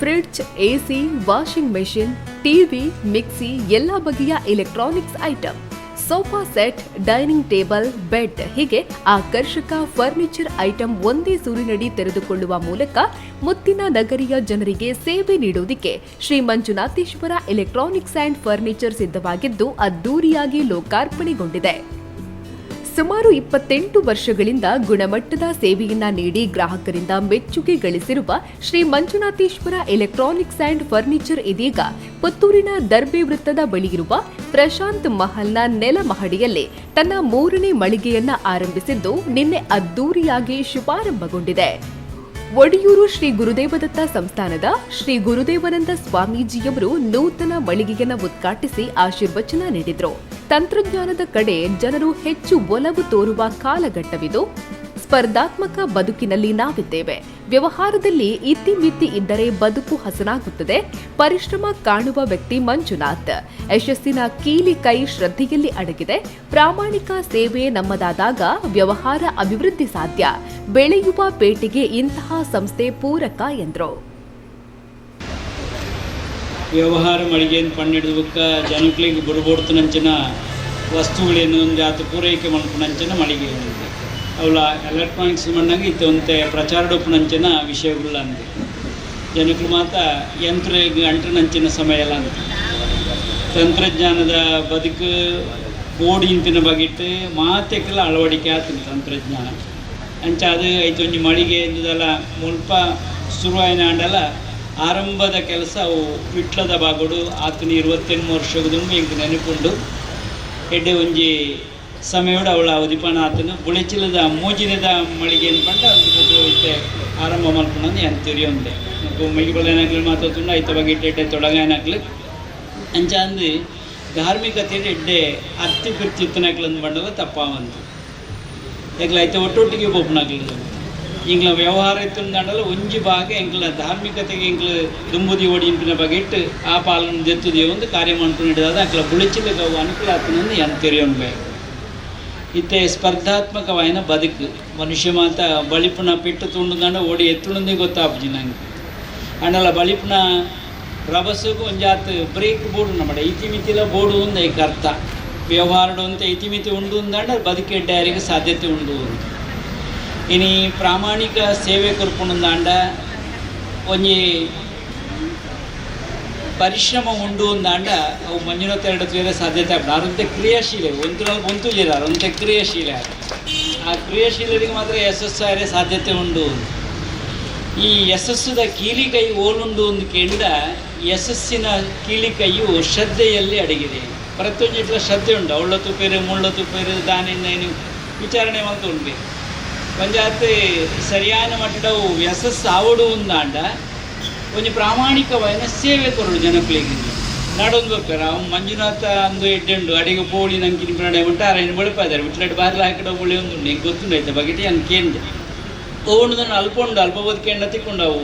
Fridge, AC, washing machine, TV, mixie ಎಲ್ಲ ಬಗೆಯ electronics item, sofa set, dining table, bed ಹೀಗೆ ಆಕರ್ಷಕ furniture item ಒಂದೇ ಸೂರಿನಡಿ ತೆರೆದುಕೊಳ್ಳುವ ಮೂಲಕ ಮುತ್ತಿನ ನಗರಿಯ ಜನರಿಗೆ ಸೇವೆ ನೀಡುವುದಕ್ಕೆ Shri Manjunatheshwara electronics and furniture ಸಿದ್ಧವಾಗಿದ್ದು ಅದ್ದೂರಿಯಾಗಿ ಲೋಕಾರ್ಪಣೆಗೊಂಡಿದೆ. ಸುಮಾರು 28 ವರ್ಷಗಳಿಂದ ಗುಣಮಟ್ಟದ ಸೇವೆಯನ್ನ ನೀಡಿ ಗ್ರಾಹಕರಿಂದ ಮೆಚ್ಚುಗೆ ಗಳಿಸಿರುವ Shri Manjunatheshwara electronics and furniture ಇದೀಗ ಪುತ್ತೂರಿನ ದರ್ಬೆ ವೃತ್ತದ ಬಳಿಯಿರುವ ಪ್ರಶಾಂತ್ ಮಹಲ್ನ ನೆಲ ಮಹಡಿಯಲ್ಲಿ ತನ್ನ 3ನೇ ಮಳಿಗೆಯನ್ನ ಆರಂಭಿಸಿದ್ದು ನಿನ್ನೆ ಅದ್ದೂರಿಯಾಗಿ ಶುಭಾರಂಭಗೊಂಡಿದೆ. ಒಡಿಯೂರು ಶ್ರೀ ಗುರುದೇವದತ್ತ ಸಂಸ್ಥಾನದ ಶ್ರೀ ಗುರುದೇವಾನಂದ ಸ್ವಾಮೀಜಿಯವರು ನೂತನ ಮಳಿಗೆಯನ್ನು ಉದ್ಘಾಟಿಸಿ ಆಶೀರ್ವಚನ ನೀಡಿದರು. ತಂತ್ರಜ್ಞಾನದ ಕಡೆ ಜನರು ಹೆಚ್ಚು ಒಲವು ತೋರುವ ಕಾಲಘಟ್ಟವಿದು. ಸ್ಪರ್ಧಾತ್ಮಕ ಬದುಕಿನಲ್ಲಿ ನಾವಿದ್ದೇವೆ. ವ್ಯವಹಾರದಲ್ಲಿ ಇತಿಮಿತಿ ಇದ್ದರೆ ಬದುಕು ಹಸನಾಗುತ್ತದೆ. ಪರಿಶ್ರಮ ಕಾಣುವ ವ್ಯಕ್ತಿ ಮಂಜುನಾಥ್. ಯಶಸ್ಸಿನ ಕೀಲಿ ಕೈ ಶ್ರದ್ಧೆಯಲ್ಲಿ ಅಡಗಿದೆ. ಪ್ರಾಮಾಣಿಕ ಸೇವೆ ನಮ್ಮದಾದಾಗ ವ್ಯವಹಾರ ಅಭಿವೃದ್ಧಿ ಸಾಧ್ಯ. ಬೆಳೆಯುವ ಪೇಟೆಗೆ ಇಂತಹ ಸಂಸ್ಥೆ ಪೂರಕ ಎಂದರು. ವ್ಯವಹಾರ ಮಳಿಗೆಯನ್ನು ಪನ್ನೆಡುವುಕ್ಕ ಜನಗಳಿಗೆ ಬುಡಬೋಡ್ತನಂಚಿನ ವಸ್ತುಗಳೇನು ಜಾತಿ ಪೂರೈಕೆ ಮಲ್ಪನಂಚಿನ ಮಳಿಗೆ ಉಂಟು. ಅವಳ ಎಲೆಕ್ಟ್ರಾನಿಕ್ಸ್ ಮಣ್ಣಾಗ ಇತ್ತಂತೆ ಪ್ರಚಾರಡೊಪ್ಪನಂಚಿನ ವಿಷಯಗಳ ಅಂತೆ ಜನಕ್ಕೆ ಮಾತ್ರ ಯಂತ್ರ ಅಂಟನಂಚಿನ ಸಮಯ ಎಲ್ಲ ಅಂತ ತಂತ್ರಜ್ಞಾನದ ಬದುಕು ಬೋರ್ಡ್ ಇಂತಿನ ಬಗೆಟ್ಟು ಮಾತೆಕ್ಕೆಲ್ಲ ಅಳವಡಿಕೆ ಆಗ್ತದೆ ತಂತ್ರಜ್ಞಾನ ಅಂಚ ಅದು ಐತೆ ಒಂಜಿ ಮಳಿಗೆ ಎಂದೆಲ್ಲ ಮುಲ್ಪ ಶುರುವಾಯಿನ ಆಂಡಲ್ಲ ಆರಂಭದ ಕೆಲಸ ಅವು ವಿಟ್ಲದ ಬಾಗೋಡು ಆತನ 28 ವರ್ಷದ ಇಂಕ ನೆನಪುಂಡು ಎಡ್ಡೆ ಒಂಜಿ ಸಮಯೋಡು ಅವಳ ಅವಧಿಪಾನ ಆತನು ಬುಳೆಚಿಲದ ಮೂಜಿನದ ಮಳಿಗೆ ಅನ್ಕೊಂಡು ಅದು ಆರಂಭ ಮಾಡ್ಕೊಂಡು ಏನು ತಿರಿಯೊಂದೆ ಮೈಬಲೇನಾಗ್ಲಿ ಮಾತಾಡ್ಕೊಂಡು ಐತ ಬಗ್ಗೆ ಎಡ್ಡೆ ತೊಡಗಾಯನಾಗ್ಲಿ ಅಂಚ ಅಂದು ಧಾರ್ಮಿಕತೆಯಲ್ಲಿ ಎಡ್ಡೆ ಅತ್ತಿ ಪಿರ್ಚಿತ್ತನಾಗ್ಲಿ ಅಂದ್ಕೊಂಡಾಗ ತಪ್ಪಾವಂತು ಯಾಕಲ ಐತೆ ಒಟ್ಟೊಟ್ಟಿಗೆ ಒಬ್ಬನಾಗ್ಲಿ ಇಂಗ್ಲ ವ್ಯವಹಾರ ಇತ್ತಂದಲ್ಲ ಒಂಜಿ ಭಾಗ ಎಂಗ್ಲ ಧಾರ್ಮಿಕತೆಗೆ ಎಂಗ್ಲ ದುಂಬುದಿ ಓಡಿಂಪಿನ ಬಗೆಟ್ಟು ಆ ಪಾಲನ್ನು ದೆತ್ತುದಿಯೋ ಒಂದು ಕಾರ್ಯ ಮಾಡ್ಕೊಂಡು ಹಿಡಿದಾದ ಅಕ್ಲ ಬುಳಿಚಿಲಿಗೆ ಅವು ಅನುಕೂಲ ಆಗ್ತದೆ ಏನು ತೆರೆಯೋಣ್ಬೇಕು ಇತ್ತೆ ಸ್ಪರ್ಧಾತ್ಮಕವಾಯಿನ ಬದುಕು ಮನುಷ್ಯ ಮಾತ ಬಳಿಪುನ ಪೆಟ್ಟು ತುಂಡುದಂಡ ಓಡಿ ಎತ್ತುಣಂದೇ ಗೊತ್ತಾಪಜಿ ನಂಗೆ ಅಂಡಲ್ಲ ಬಳಿಪುನ ರಭಸಗೂ ಒಂಜಾತ್ ಬ್ರೇಕ್ ಬೋರ್ಡು ನಮ್ಮಡೆ ಇತಿಮಿತಿಲ ಬೋರ್ಡು ಒಂದು ಐಕ ಅರ್ಥ ವ್ಯವಹಾರಡು ಅಂತ ಇತಿಮಿತಿ ಉಂಡು ಅಂದಂಡ ಬದುಕೆಡ್ಡೆ ಯಾರಿಗೆ ಸಾಧ್ಯತೆ ಉಂಡು ಇನಿ ಪ್ರಾಮಾಣಿಕ ಸೇವೆ ಕೊರ್ಪುಣಂದಾಂಡ ಒಂಜಿ ಪರಿಶ್ರಮ ಉಂಡು ಅಂದಾಂಡ ಅವು ಮಂಜುನಾಥ ಎರಡು ಬೇರೆ ಸಾಧ್ಯತೆ ಆಗ್ತದೆ ಅರಂತೆ ಕ್ರಿಯಾಶೀಲೆ ಒಂದು ಜೀರಾರು ಅಂತೆ ಕ್ರಿಯಾಶೀಲೆ ಆ ಕ್ರಿಯಾಶೀಲರಿಗೆ ಮಾತ್ರ ಯಶಸ್ಸಾರೆ ಸಾಧ್ಯತೆ ಉಂಡು ಈ ಯಶಸ್ಸದ ಕೀಲಿಕೈ ಓಲುಂಡು ಒಂದು ಕೇಂದ್ರ ಯಶಸ್ಸಿನ ಕೀಲಿಕೈಯು ಶ್ರದ್ಧೆಯಲ್ಲಿ ಅಡಗಿದೆ ಪ್ರತಿಯೊಂದು ಶ್ರದ್ಧೆ ಉಂಟು ಅವಳ ತುಪ್ಪೇರು ಮುಳ್ಳ ತುಪ್ಪೇರು ದಾನಿಂದ ವಿಚಾರಣೆ ಮಾಡ್ತಾ ಉಂಟು ಪಂಚಾಯತ್ ಸರಿಯಾದ ಮಟ್ಟವು ಯಶಸ್ಸು ಆವಡು ಅಂದಾಂಡ ಒಂಜಿ ಪ್ರಾಮಾಣಿಕವಾದ ಸೇವೆ ಕೊರಡು ಜನಗಳಿಗೆ ನಾಡೊಂದು ಬರ್ತಾರೆ ಅವ್ನು ಮಂಜುನಾಥ ಅಂದು ಎಡ್ಡೆಂಡು ಅಡಿಗೆ ಪೋಳಿ ನಂಗೆ ನಿಂಪಡೆ ಉಂಟು ಅರೇನು ಬೆಳಪಾದಾರೆ ಬಿಟ್ಲಡ್ ಬಾರ್ಲ ಹಾಕಿಡ ಪೋಳಿ ಒಂದು ನಂಗೆ ಗೊತ್ತುಂಡು ಆಯ್ತು ಬಗೆಟಿ ಹಂಗೆ ಕೇಂದ್ರ ಓಣದನ್ನು ಅಲ್ಪ ಬದುಕೆಂಡ ತಿಕ್ಕೊಂಡು ಅವು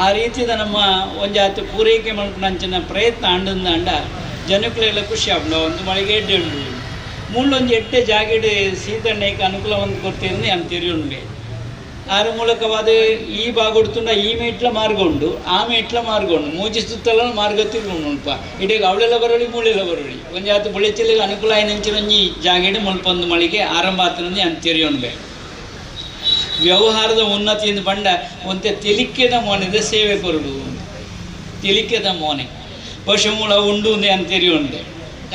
ಆ ರೀತಿದ ನಮ್ಮ ಒಂಜಾತು ಪೂರೈಕೆ ಮಾಡ್ಕೊಂಡಂಚಿನ ಪ್ರಯತ್ನ ಅಂಡ ಜನಕ್ಲೆಲ್ಲ ಖುಷಿ ಆಗ್ಬಿಡ ಒಂದು ಮಳೆಗೆ ಎಡ್ಡೆಂಡು ಮುಳ್ಳೊಂದು ಎಡ್ಡೆ ಜಾಗೆಡೆ ಸೀತಣ್ಣಕ್ಕೆ ಅನುಕೂಲ ಒಂದು ಕೊಡ್ತೀನಿ ಅಂತ ತಿರಿಯುಂಡೆ ಆರ ಮೂಲಕವಾದ ಈ ಭಾಗೊಡ್ತುಂಡ ಈ ಮೇಟ್ಲ ಮಾರ್ಗೊಂಡು ಆ ಮೇಟ್ಲ ಮಾರ್ಗೊಂಡು ಮೂಜಿ ಸುತ್ತಲ ಮಾರ್ಗ ತಿರುಗೊಂಡು ಮುಲ್ಪ ಇಡೀಗ ಅವಳೆಲ್ಲ ಬರೋಳಿ ಮೂಳೆಲ್ಲ ಬರೋಳಿ ಒಂಜಾತು ಬುಳೆಚಿಲಿಗೆ ಅನುಕೂಲ ಆಯ್ನಂಚಿನೊಂಜಿ ಜಾಗೆಡೆ ಮುಲ್ಪೊಂದು ಮಳಿಗೆ ಆರಂಭ ಆತನಂದು ಅಂತ ತಿರಿಯುಂಡೆ ವ್ಯವಹಾರದ ಉನ್ನತಿಯಿಂದ ಬಂಡ ಒಂತೆ ತೆಲಿಕೆದ ಮೋನೆದ ಸೇವೆ ಕೊರಡು ತೆಲಿಕೆದ ಮೋನೆ ಪಶುಮೂಲ ಉಂಡು ಅಂತ ತಿರಿಯುಂಡೆ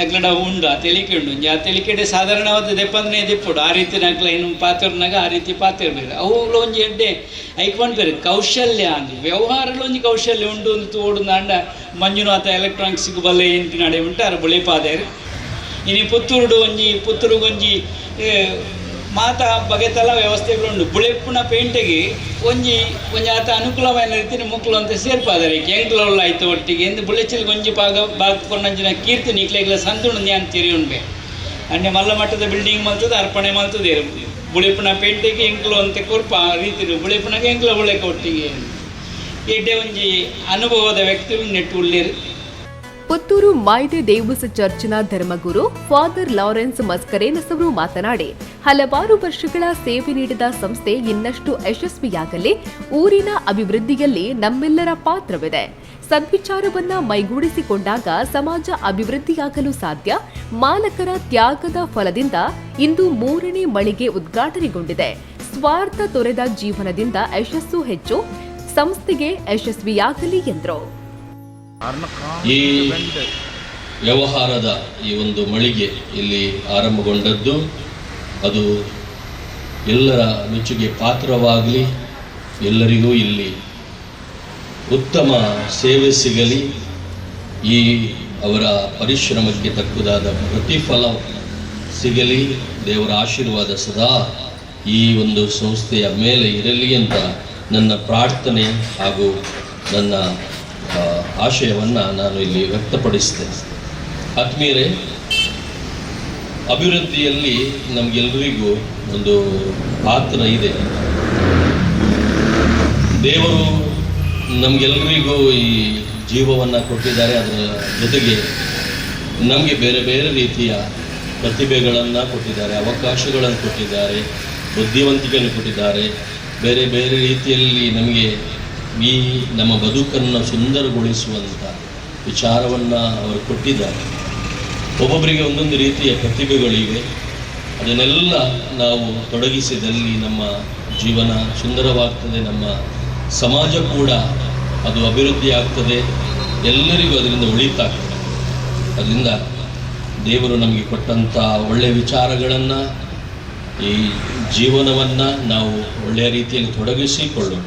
ಅಗ್ಲಡ ಉಂಡು ಆ ತೆಲಿಕೆ ಉಂಡು ಆ ತೆಲಿಕೆಡೆ ಸಾಧಾರಣವಾದ ದೆಪ್ಪಂದ್ರೆ ದೆಪ್ಪುಡು ಆ ರೀತಿ ನಗ್ಲ ಇನ್ನು ಪಾತ್ರನಾಗ ಆ ರೀತಿ ಪಾತ್ರ ಬೇರೆ ಅವುಗಳು ಒಂಜಿ ಎಡ್ಡೆ ಐಕೊಂಡು ಬೇರೆ ಕೌಶಲ್ಯ ಅಂದು ವ್ಯವಹಾರಗಳು ಒಂಜಿ ಕೌಶಲ್ಯ ಉಂಡು ಅಂತ ಓಡುಂದಾಂಡ ಮಂಜುನಾಥ ಎಲೆಕ್ಟ್ರಾನಿಕ್ಸ್ಗೆ ಬಲ್ಲೆ ಎಂಟು ನಡೆ ಉಂಟು ಅರ ಬಳಿಪಾದೇರು ಇನ್ನು ಪುತ್ತೂರಿಗೊಂಜಿ ಮಾತಾ ಬಗೆತಲ ವ್ಯವಸ್ಥೆಗಳುಂಡು ಬುಳೆಪ್ಪುನ ಪೇಂಟೆಗೆ ಒಂಜಾತ ಅನುಕೂಲವಾದ ರೀತಿಯ ಮುಕ್ಕಲು ಅಂತ ಸೇರ್ಪಾದರೆ ಎಂಕ್ಲಲ್ಲ ಆಯ್ತು ಒಟ್ಟಿಗೆ ಎಂದು ಬುಳೆಚಿಲ್ಗೆ ಒಂಜಿ ಬಾಕೊಂಡಂಚಿನ ಕೀರ್ತಿ ನಿಕ್ಲೆಗ್ಲ ಸಂತುಂಡು ಅಂತ ತಿರಿಯುಂಡೆ ಅನ್ನೆ ಮಲ್ಲ ಮಟ್ಟದ ಬಿಲ್ಡಿಂಗ್ ಮಲ್ತದೆ ಅರ್ಪಣೆ ಮಲ್ತದೆ ಬುಳೆಪ್ಪುನ ಪೇಂಟೆಗೆ ಎಂಕ್ಲು ಅಂತ ಕೊರ್ಪ ಆ ರೀತಿ ಬುಳೆಪ್ಪನಾಗ ಎಂಕ್ಲ ಬುಳೆಕ ಒಟ್ಟಿಗೆ ಎಡ್ಡೆ ಒಂಜಿ ಅನುಭವದ ವ್ಯಕ್ತಿ ನೆಟ್ಟು ಉಳ್ಳೇರು. ಪುತ್ತೂರು ಮಾಯ್ದೆ ದೇವಸ್ ಚರ್ಚ್ನ ಧರ್ಮಗುರು ಫಾದರ್ ಲಾರೆನ್ಸ್ ಮಸ್ಕರೇನಸ್ ಅವರು ಮಾತನಾಡಿ, ಹಲವಾರು ವರ್ಷಗಳ ಸೇವೆ ನೀಡಿದ ಸಂಸ್ಥೆ ಇನ್ನಷ್ಟು ಯಶಸ್ವಿಯಾಗಲಿ, ಊರಿನ ಅಭಿವೃದ್ಧಿಯಲ್ಲಿ ನಮ್ಮೆಲ್ಲರ ಪಾತ್ರವಿದೆ. ಸದ್ವಿಚಾರವನ್ನ ಮೈಗೂಡಿಸಿಕೊಂಡಾಗ ಸಮಾಜ ಅಭಿವೃದ್ಧಿಯಾಗಲು ಸಾಧ್ಯ. ಮಾಲಕರ ತ್ಯಾಗದ ಫಲದಿಂದ ಇಂದು 3ನೇ ಮಳಿಗೆ ಉದ್ಘಾಟನೆಗೊಂಡಿದೆ. ಸ್ವಾರ್ಥ ತೊರೆದ ಜೀವನದಿಂದ ಯಶಸ್ಸು ಹೆಚ್ಚು, ಸಂಸ್ಥೆಗೆ ಯಶಸ್ವಿಯಾಗಲಿ ಎಂದರು. ಈ ವ್ಯವಹಾರದ ಈ ಒಂದು ಮಳಿಗೆ ಇಲ್ಲಿ ಆರಂಭಗೊಂಡದ್ದು ಅದು ಎಲ್ಲರ ಮೆಚ್ಚುಗೆ ಪಾತ್ರವಾಗಲಿ, ಎಲ್ಲರಿಗೂ ಇಲ್ಲಿ ಉತ್ತಮ ಸೇವೆ ಸಿಗಲಿ, ಈ ಅವರ ಪರಿಶ್ರಮಕ್ಕೆ ತಕ್ಕುದಾದ ಪ್ರತಿಫಲ ಸಿಗಲಿ, ದೇವರ ಆಶೀರ್ವಾದ ಸದಾ ಈ ಒಂದು ಸಂಸ್ಥೆಯ ಮೇಲೆ ಇರಲಿ ಅಂತ ನನ್ನ ಪ್ರಾರ್ಥನೆ ಹಾಗೂ ನನ್ನ ಆಶಯವನ್ನು ನಾನು ಇಲ್ಲಿ ವ್ಯಕ್ತಪಡಿಸ್ತೇನೆ. ಆತ್ಮೀಯರೇ, ಅಭಿವೃದ್ಧಿಯಲ್ಲಿ ನಮಗೆಲ್ಲರಿಗೂ ಒಂದು ಪಾತ್ರ ಇದೆ. ದೇವರು ನಮಗೆಲ್ಲರಿಗೂ ಈ ಜೀವವನ್ನು ಕೊಟ್ಟಿದ್ದಾರೆ. ಅದರ ಜೊತೆಗೆ ನಮಗೆ ಬೇರೆ ಬೇರೆ ರೀತಿಯ ಪ್ರತಿಭೆಗಳನ್ನು ಕೊಟ್ಟಿದ್ದಾರೆ, ಅವಕಾಶಗಳನ್ನು ಕೊಟ್ಟಿದ್ದಾರೆ, ಬುದ್ಧಿವಂತಿಕೆಯನ್ನು ಕೊಟ್ಟಿದ್ದಾರೆ. ಬೇರೆ ಬೇರೆ ರೀತಿಯಲ್ಲಿ ನಮಗೆ ಈ ನಮ್ಮ ಬದುಕನ್ನು ಸುಂದರಗೊಳಿಸುವಂಥ ವಿಚಾರವನ್ನು ಅವರು ಕೊಟ್ಟಿದ್ದಾರೆ. ಒಬ್ಬೊಬ್ಬರಿಗೆ ಒಂದೊಂದು ರೀತಿಯ ಪ್ರತಿಭೆಗಳಿವೆ. ಅದನ್ನೆಲ್ಲ ನಾವು ತೊಡಗಿಸಿದಲ್ಲಿ ನಮ್ಮ ಜೀವನ ಸುಂದರವಾಗ್ತದೆ, ನಮ್ಮ ಸಮಾಜ ಕೂಡ ಅದು ಅಭಿವೃದ್ಧಿ ಆಗ್ತದೆ, ಎಲ್ಲರಿಗೂ ಅದರಿಂದ ಒಳಿತಾಗ್ತದೆ. ಅದರಿಂದ ದೇವರು ನಮಗೆ ಕೊಟ್ಟಂಥ ಒಳ್ಳೆಯ ವಿಚಾರಗಳನ್ನು, ಈ ಜೀವನವನ್ನು ನಾವು ಒಳ್ಳೆಯ ರೀತಿಯಲ್ಲಿ ತೊಡಗಿಸಿಕೊಳ್ಳೋಣ.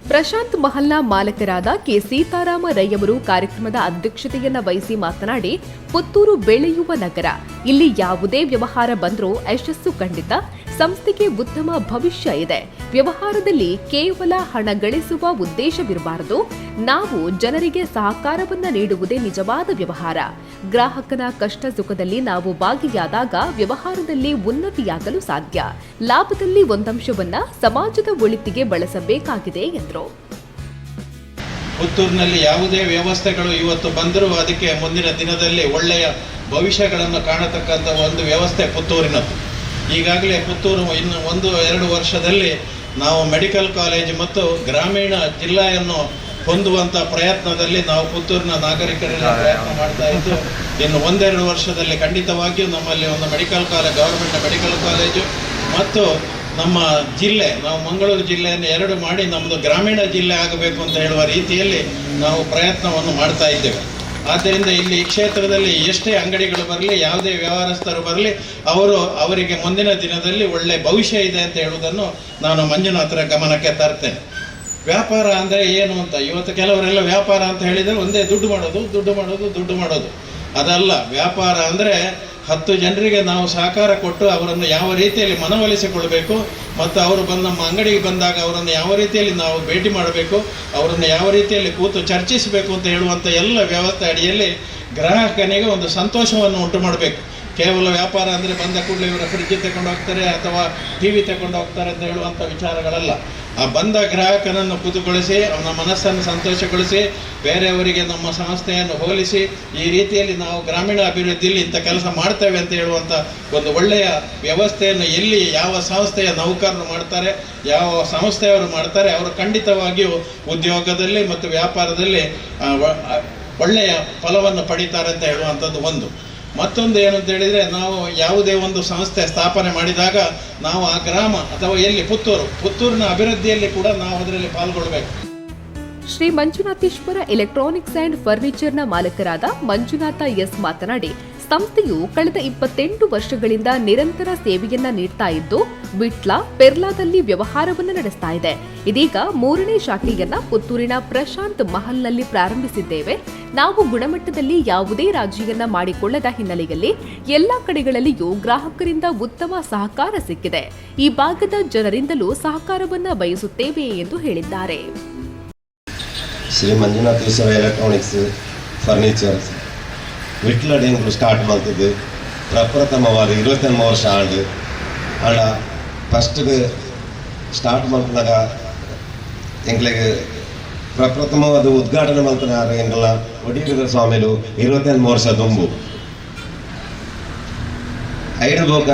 ಪ್ರಶಾಂತ್ ಮಹಲ್ನ ಮಾಲಕರಾದ ಕೆ ಸೀತಾರಾಮ ರೈ ಅವರು ಕಾರ್ಯಕ್ರಮದ ಅಧ್ಯಕ್ಷತೆಯನ್ನ ವಹಿಸಿ ಮಾತನಾಡಿ, ಪುತ್ತೂರು ಬೆಳೆಯುವ ನಗರ, ಇಲ್ಲಿ ಯಾವುದೇ ವ್ಯವಹಾರ ಬಂದರೂ ಯಶಸ್ಸು ಖಂಡಿತ. ಸಂಸ್ಥೆಗೆ ಉತ್ತಮ ಭವಿಷ್ಯ ಇದೆ. ವ್ಯವಹಾರದಲ್ಲಿ ಕೇವಲ ಹಣ ಗಳಿಸುವ ಉದ್ದೇಶವಿರಬಾರದು. ನಾವು ಜನರಿಗೆ ಸಹಕಾರವನ್ನ ನೀಡುವುದೇ ನಿಜವಾದ ವ್ಯವಹಾರ. ಗ್ರಾಹಕನ ಕಷ್ಟ ಸುಖದಲ್ಲಿ ನಾವು ಭಾಗಿಯಾದಾಗ ವ್ಯವಹಾರದಲ್ಲಿ ಉನ್ನತಿಯಾಗಲು ಸಾಧ್ಯ. ಲಾಭದಲ್ಲಿ ಒಂದಂಶವನ್ನ ಸಮಾಜದ ಒಳಿತಿಗೆ ಬಳಸಬೇಕಾಗಿದೆ ಎಂದರು. ಪುತ್ತೂರಿನಲ್ಲಿ ಯಾವುದೇ ವ್ಯವಸ್ಥೆಗಳು ಇವತ್ತು ಬಂದರೂ ಅದಕ್ಕೆ ಮುಂದಿನ ದಿನದಲ್ಲಿ ಒಳ್ಳೆಯ ಭವಿಷ್ಯಗಳನ್ನು ಕಾಣತಕ್ಕಂಥ ಒಂದು ವ್ಯವಸ್ಥೆ ಪುತ್ತೂರಿನದ್ದು. ಈಗಾಗಲೇ ಪುತ್ತೂರು ಇನ್ನು 1-2 ವರ್ಷದಲ್ಲಿ ನಾವು ಮೆಡಿಕಲ್ ಕಾಲೇಜ್ ಮತ್ತು ಗ್ರಾಮೀಣ ಜಿಲ್ಲೆಯನ್ನು ಹೊಂದುವಂಥ ಪ್ರಯತ್ನದಲ್ಲಿ ನಾವು ಪುತ್ತೂರಿನ ನಾಗರಿಕರೆಲ್ಲ ಪ್ರಯತ್ನ ಮಾಡ್ತಾ ಇದ್ದು, ಇನ್ನು 1-2 ವರ್ಷದಲ್ಲಿ ಖಂಡಿತವಾಗಿಯೂ ನಮ್ಮಲ್ಲಿ ಒಂದು medical college, government medical college ಮತ್ತು ನಮ್ಮ ಜಿಲ್ಲೆ, ನಾವು ಮಂಗಳೂರು ಜಿಲ್ಲೆಯನ್ನು 2 ಮಾಡಿ ನಮ್ಮದು ಗ್ರಾಮೀಣ ಜಿಲ್ಲೆ ಆಗಬೇಕು ಅಂತ ಹೇಳುವ ರೀತಿಯಲ್ಲಿ ನಾವು ಪ್ರಯತ್ನವನ್ನು ಮಾಡ್ತಾ ಇದ್ದೇವೆ. ಆದ್ದರಿಂದ ಇಲ್ಲಿ ಈ ಕ್ಷೇತ್ರದಲ್ಲಿ ಎಷ್ಟೇ ಅಂಗಡಿಗಳು ಬರಲಿ, ಯಾವುದೇ ವ್ಯವಹಾರಸ್ಥರು ಬರಲಿ, ಅವರಿಗೆ ಮುಂದಿನ ದಿನದಲ್ಲಿ ಒಳ್ಳೆಯ ಭವಿಷ್ಯ ಇದೆ ಅಂತ ಹೇಳುವುದನ್ನು ನಾನು ಮಂಜುನಾಥರ ಗಮನಕ್ಕೆ ತರ್ತೇನೆ. ವ್ಯಾಪಾರ ಅಂದರೆ ಏನು ಅಂತ ಇವತ್ತು ಕೆಲವರೆಲ್ಲ ವ್ಯಾಪಾರ ಅಂತ ಹೇಳಿದರೆ ಒಂದೇ ದುಡ್ಡು ಮಾಡೋದು. ಅದಲ್ಲ. ವ್ಯಾಪಾರ ಅಂದರೆ 10 ಜನರಿಗೆ ನಾವು ಸಹಕಾರ ಕೊಟ್ಟು ಅವರನ್ನು ಯಾವ ರೀತಿಯಲ್ಲಿ ಮನವೊಲಿಸಿಕೊಳ್ಬೇಕು ಮತ್ತು ಅವರು ನಮ್ಮ ಅಂಗಡಿಗೆ ಬಂದಾಗ ಅವರನ್ನು ಯಾವ ರೀತಿಯಲ್ಲಿ ನಾವು ಭೇಟಿ ಮಾಡಬೇಕು, ಅವರನ್ನು ಯಾವ ರೀತಿಯಲ್ಲಿ ಕೂತು ಚರ್ಚಿಸಬೇಕು ಅಂತ ಹೇಳುವಂಥ ಎಲ್ಲ ವ್ಯವಸ್ಥೆ ಅಡಿಯಲ್ಲಿ ಗ್ರಾಹಕನಿಗೆ ಒಂದು ಸಂತೋಷವನ್ನು ಉಂಟು ಮಾಡಬೇಕು. ಕೇವಲ ವ್ಯಾಪಾರ ಅಂದರೆ ಬಂದ ಕೂಡಲೇ ಇವರ ಫ್ರಿಡ್ಜ್ ತಗೊಂಡು ಹೋಗ್ತಾರೆ ಅಥವಾ TV ತಗೊಂಡು ಹೋಗ್ತಾರೆ ಅಂತ ಹೇಳುವಂಥ ವಿಚಾರಗಳಲ್ಲ. ಆ ಬಂದ ಗ್ರಾಹಕನನ್ನು ಕುತೂಹಲಿಸಿ, ಅವನ ಮನಸ್ಸನ್ನು ಸಂತೋಷಗೊಳಿಸಿ, ಬೇರೆಯವರಿಗೆ ನಮ್ಮ ಸಂಸ್ಥೆಯನ್ನು ಹೋಲಿಸಿ ಈ ರೀತಿಯಲ್ಲಿ ನಾವು ಗ್ರಾಮೀಣ ಅಭಿವೃದ್ಧಿಯಲ್ಲಿ ಇಂಥ ಕೆಲಸ ಮಾಡ್ತೇವೆ ಅಂತ ಹೇಳುವಂಥ ಒಂದು ಒಳ್ಳೆಯ ವ್ಯವಸ್ಥೆಯನ್ನು ಎಲ್ಲಿ ಯಾವ ಸಂಸ್ಥೆಯ ನೌಕರರು ಮಾಡ್ತಾರೆ, ಯಾವ ಸಂಸ್ಥೆಯವರು ಮಾಡ್ತಾರೆ, ಅವರು ಖಂಡಿತವಾಗಿಯೂ ಉದ್ಯೋಗದಲ್ಲಿ ಮತ್ತು ವ್ಯಾಪಾರದಲ್ಲಿ ಒಳ್ಳೆಯ ಫಲವನ್ನು ಪಡೀತಾರೆ ಅಂತ ಹೇಳುವಂಥದ್ದು ಒಂದು. ಮತ್ತೊಂದು ಏನು ಅಂತ ಹೇಳಿದರೆ, ನಾವು ಯಾವುದೇ ಒಂದು ಸಂಸ್ಥೆ ಸ್ಥಾಪನೆ ಮಾಡಿದಾಗ ನಾವು ಆ ಗ್ರಾಮ ಅಥವಾ ಎಲ್ಲಿ ಪುತ್ತೂರಿನ ಅಭಿವೃದ್ಧಿಯಲ್ಲಿ ಕೂಡ ನಾವು ಅದರಲ್ಲಿ ಪಾಲ್ಗೊಳ್ಳಬೇಕು. ಶ್ರೀ ಮಂಜುನಾಥೇಶ್ವರ ಎಲೆಕ್ಟ್ರಾನಿಕ್ಸ್ ಅಂಡ್ ಫರ್ನಿಚರ್ನ ಮಾಲಕರಾದ ಮಂಜುನಾಥ ಎಸ್ ಮಾತನಾಡಿ, ಸಂಸ್ಥೆಯು ಕಳೆದ 28 ವರ್ಷಗಳಿಂದ ನಿರಂತರ ಸೇವೆಯನ್ನ ನೀಡ್ತಾ ಇದ್ದು ವಿಟ್ಲ, ಪೆರ್ಲಾದಲ್ಲಿ ವ್ಯವಹಾರವನ್ನು ನಡೆಸ್ತಾ ಇದೆ. ಇದೀಗ 3ನೇ ಶಾಖೆಯನ್ನ ಪುತ್ತೂರಿನ ಪ್ರಶಾಂತ್ ಮಹಲ್ನಲ್ಲಿ ಪ್ರಾರಂಭಿಸಿದ್ದೇವೆ. ನಾವು ಗುಣಮಟ್ಟದಲ್ಲಿ ಯಾವುದೇ ರಾಜಿಯನ್ನ ಮಾಡಿಕೊಳ್ಳದ ಹಿನ್ನೆಲೆಯಲ್ಲಿ ಎಲ್ಲಾ ಕಡೆಗಳಲ್ಲಿಯೂ ಗ್ರಾಹಕರಿಂದ ಉತ್ತಮ ಸಹಕಾರ ಸಿಕ್ಕಿದೆ. ಈ ಭಾಗದ ಜನರಿಂದಲೂ ಸಹಕಾರವನ್ನ ಬಯಸುತ್ತೇವೆ ಎಂದು ಹೇಳಿದ್ದಾರೆ. ಶ್ರೀ ಮಂಜುನಾಥೇಶ್ವರ ಎಲೆಕ್ಟ್ರಾನಿಕ್ಸ್ ಫರ್ನಿಚರ್ ವಿಟ್ಲಡಿಂಗ್ಲು ಸ್ಟಾರ್ಟ್ ಮಾಡ್ತಿದ್ದು ಪ್ರಪ್ರಥಮವಾದ 23 ವರ್ಷ ಆಂಡು ಆಂಡ ಫಸ್ಟ್ಗೆ ಸ್ಟಾರ್ಟ್ ಮಾಡ್ಕೊಂಡಾಗ ಎಂಗ್ಲಿಗೆ ಪ್ರಪ್ರಥಮವಾದ ಉದ್ಘಾಟನೆ ಮಾಡ್ತಾರೆ ಎಂಗಲ್ಲ ಒಡಿಯೂರು ಸ್ವಾಮಿಲು 21 ವರ್ಷ ದುಂಬು ಐದು ಬೋಕ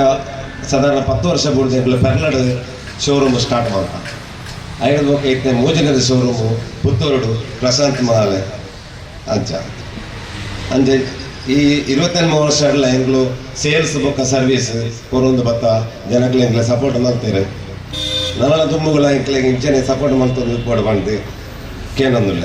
ಸಾಧಾರಣ 10 ವರ್ಷ ಬುಡ್ದು ಪೆರ್ಲಡ್ ಶೋರೂಮ್ ಸ್ಟಾರ್ಟ್ ಮಾಡ್ತಾ ಐದು ಬೋಕ ಇತ್ತೆ ಮೂಜಿನದ ಶೋರೂಮು ಪುತ್ತೂರು ಪ್ರಶಾಂತ್ ಮಹಾಲ್ ಅಂಚೆ ಈ 21 ವರ್ಷ ಎಂಗ್ಲು ಸೇಲ್ಸ್ ಬೊಕ್ಕ ಸರ್ವಿಸ್ ಕೊರೊಂದು ಬತ್ತ ಜನಗಳು ಎಂಗ್ಲ ಸಪೋರ್ಟ್ ಮಾಡ್ತಾರೆ ನವಲ ದುಮ್ಮುಗಳ ಇಂಚನೆ ಸಪೋರ್ಟ್ ಮಾಡ್ತಾರೆ ಕೊಡಬಂದು ಕೇನೊಂದಿಲ್ಲ.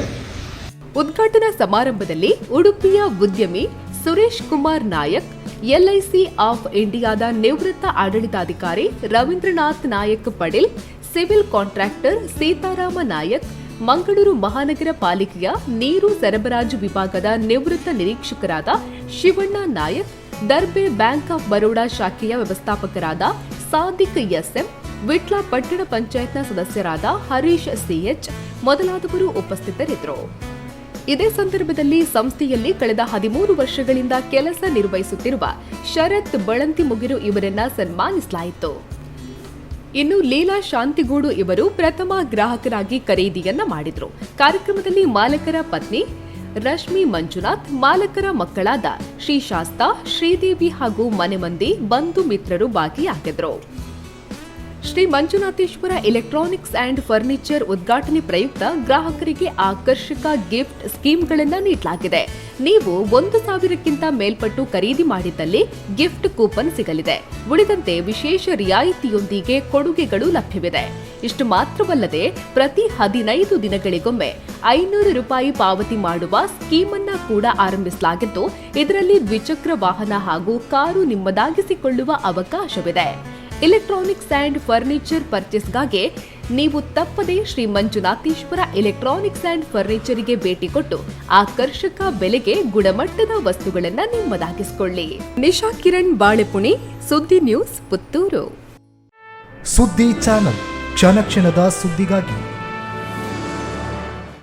ಉದ್ಘಾಟನಾ ಸಮಾರಂಭದಲ್ಲಿ ಉಡುಪಿಯ ಉದ್ಯಮಿ ಸುರೇಶ್ ಕುಮಾರ್ ನಾಯಕ್, ಎಲ್ಐಸಿ ಆಫ್ ಇಂಡಿಯಾದ ನಿವೃತ್ತ ಆಡಳಿತಾಧಿಕಾರಿ ರವೀಂದ್ರನಾಥ್ ನಾಯಕ್ ಪಡೇಲ್, ಸಿವಿಲ್ ಕಾಂಟ್ರಾಕ್ಟರ್ ಸೀತಾರಾಮ ನಾಯಕ್, ಮಂಗಳೂರು ಮಹಾನಗರ ಪಾಲಿಕೆಯ ನೀರು ಸರಬರಾಜು ವಿಭಾಗದ ನಿವೃತ್ತ ನಿರೀಕ್ಷಕರಾದ ಶಿವಣ್ಣ ನಾಯಕ್, ದರ್ಬೆ ಬ್ಯಾಂಕ್ ಆಫ್ ಬರೋಡಾ ಶಾಖೆಯ ವ್ಯವಸ್ಥಾಪಕರಾದ ಸಾದಿಕ್ ಎಸ್ಎಂ, ವಿಟ್ಲ ಪಟ್ಟಣ ಪಂಚಾಯತ್ನ ಸದಸ್ಯರಾದ ಹರೀಶ್ ಸಿಎಚ್ ಮೊದಲಾದವರು ಉಪಸ್ಥಿತರಿದ್ದರು. ಇದೇ ಸಂದರ್ಭದಲ್ಲಿ ಸಂಸ್ಥೆಯಲ್ಲಿ ಕಳೆದ 13 ವರ್ಷಗಳಿಂದ ಕೆಲಸ ನಿರ್ವಹಿಸುತ್ತಿರುವ ಶರತ್ ಬಳಂತಿಮುಗಿರು ಇವರನ್ನ ಸನ್ಮಾನಿಸಲಾಯಿತು. ಇನ್ನು ಲೀಲಾ ಶಾಂತಿಗೂಡು ಇವರು ಪ್ರಥಮ ಗ್ರಾಹಕರಾಗಿ ಖರೀದಿಯನ್ನ ಮಾಡಿದ್ರು. ಕಾರ್ಯಕ್ರಮದಲ್ಲಿ ಮಾಲಕರ ಪತ್ನಿ ರಶ್ಮಿ ಮಂಜುನಾಥ್, ಮಾಲಕರ ಮಕ್ಕಳಾದ ಶ್ರೀಶಾಸ್ತಾ, ಶ್ರೀದೇವಿ ಹಾಗೂ ಮನೆ ಮಂದಿ, ಬಂಧು ಮಿತ್ರರು ಭಾಗಿಯಾಗಿದ್ರು. Shri Manjunatheshwara electronics and furniture ಉದ್ಘಾಟನೆ ಪ್ರಯುಕ್ತ ಗ್ರಾಹಕರಿಗೆ ಆಕರ್ಷಕ ಗಿಫ್ಟ್ ಸ್ಕೀಮ್ಗಳನ್ನು ನೀಡಲಾಗಿದೆ. ನೀವು 1,000ಕ್ಕಿಂತ ಮೇಲ್ಪಟ್ಟು ಖರೀದಿ ಮಾಡಿದ್ದಲ್ಲಿ ಗಿಫ್ಟ್ ಕೂಪನ್ ಸಿಗಲಿದೆ. ಉಳಿದಂತೆ ವಿಶೇಷ ರಿಯಾಯಿತಿಯೊಂದಿಗೆ ಕೊಡುಗೆಗಳು ಲಭ್ಯವಿದೆ. ಇಷ್ಟು ಮಾತ್ರವಲ್ಲದೆ ಪ್ರತಿ 15 ದಿನಗಳಿಗೊಮ್ಮೆ 500 ರೂಪಾಯಿ ಪಾವತಿ ಮಾಡುವ ಸ್ಕೀಮ್ ಅನ್ನ ಕೂಡ ಆರಂಭಿಸಲಾಗಿದ್ದು, ಇದರಲ್ಲಿ ದ್ವಿಚಕ್ರ ವಾಹನ ಹಾಗೂ ಕಾರು ನಿಮ್ಮದಾಗಿಸಿಕೊಳ್ಳುವ ಅವಕಾಶವಿದೆ. ಎಲೆಕ್ಟ್ರಾನಿಕ್ಸ್ ಅಂಡ್ ಫರ್ನಿಚರ್ ಪರ್ಚೇಸ್ಗಾಗಿ ನೀವು ತಪ್ಪದೇ ಶ್ರೀ ಮಂಜುನಾಥೇಶ್ವರ ಎಲೆಕ್ಟ್ರಾನಿಕ್ಸ್ ಅಂಡ್ ಫರ್ನಿಚರ್ಗೆ ಭೇಟಿ ಕೊಟ್ಟು ಆಕರ್ಷಕ ಬೆಲೆಗೆ ಗುಣಮಟ್ಟದ ವಸ್ತುಗಳನ್ನು ನಿಮ್ಮದಾಗಿಸಿಕೊಳ್ಳಿ. ನಿಶಾ ಕಿರಣ್ ಬಾಳೆಪುಣಿ, ಸುದ್ದಿ ನ್ಯೂಸ್, ಪುತ್ತೂರು. ಸುದ್ದಿ ಚಾನಲ್, ಕ್ಷಣ ಕ್ಷಣದ ಸುದ್ದಿಗಾಗಿ